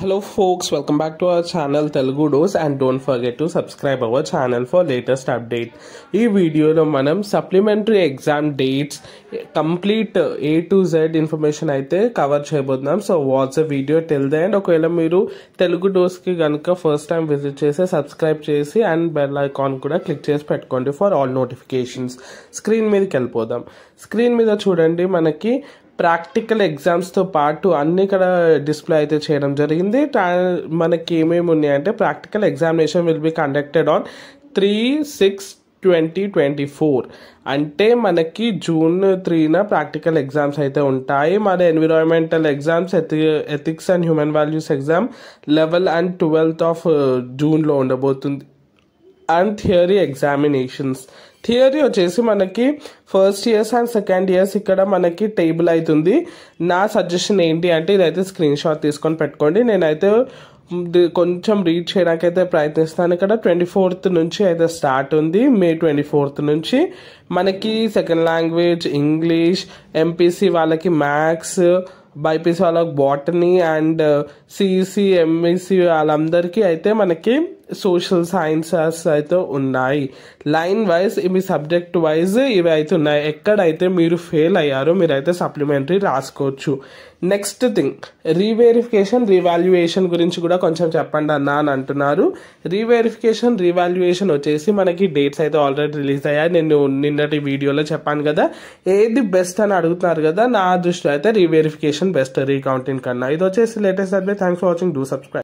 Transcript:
Hello folks, welcome back to our channel Telugu Dose and don't forget to subscribe our channel for latest update. ఈ వీడియోలో మనం supplementary exam dates complete A to Z information అయితే cover చేయబోతున్నాం. So what's the video till the end. ఒకవేళ మీరు తెలుగు డోస్కి కనుక first time visit చేసి subscribe చేసి అండ్ బెల్ ఐకాన్ కూడా క్లిక్ చేసి పెట్టుకోండి ఫర్ ఆల్ నోటిఫికేషన్స్. స్క్రీన్ మీదకి వెళ్ళిపోదాం. స్క్రీన్ మీద చూడండి, మనకి ప్రాక్టికల్ ఎగ్జామ్స్తో పాటు అన్ని ఇక్కడ డిస్ప్లే అయితే చేయడం జరిగింది. మనకి ఏమేమి ఉన్నాయంటే practical examination will be conducted on 3/6/2024 అంటే మనకి June 3న ప్రాక్టికల్ ఎగ్జామ్స్ అయితే ఉంటాయి. మన environmental exams, ethics and human values exam 11 and 12th of Juneలో ఉండబోతుంది. And theory examinations. థియరీ వచ్చేసి మనకి first years and second years ఇక్కడ మనకి టేబుల్ అవుతుంది. నా సజెషన్ ఏంటి అంటే ఇదైతే స్క్రీన్ షాట్ తీసుకొని పెట్టుకోండి. నేనైతే కొంచెం రీడ్ చేయడానికి అయితే ప్రయత్నిస్తాను. ఇక్కడ 24th నుంచి అయితే స్టార్ట్ ఉంది. May 24th నుంచి మనకి సెకండ్ లాంగ్వేజ్ ఇంగ్లీష్, ఎంపీసీ వాళ్ళకి మ్యాథ్స్, బైపీసీ వాళ్ళకి బాటనీ అండ్ సిఈసి ఎంఈసి వాళ్ళందరికీ అయితే మనకి సోషల్ సైన్సెస్ అయితే ఉన్నాయి. లైన్ వైజ్ ఇవి సబ్జెక్ట్ వైజ్ ఇవి అయితే ఉన్నాయి. ఎక్కడైతే మీరు ఫెయిల్ అయ్యారో మీరైతే సప్లిమెంటరీ రాసుకోవచ్చు. నెక్స్ట్ థింగ్, రీవెరిఫికేషన్ రీవాల్యుయేషన్ గురించి కూడా కొంచెం చెప్పండి అన్న అని అంటున్నారు. రీవాల్యుయేషన్ వచ్చేసి మనకి డేట్స్ అయితే ఆల్రెడీ రిలీజ్ అయ్యాయి. నేను నిన్నటి వీడియోలో చెప్పాను కదా, ఏది బెస్ట్ అని అడుగుతున్నారు కదా. నా దృష్టిలో అయితే రీవెరిఫికేషన్ బెస్ట్ రీకౌంటింగ్ కన్నా. ఇది వచ్చేసి latest update. Thanks for watching. Do subscribe.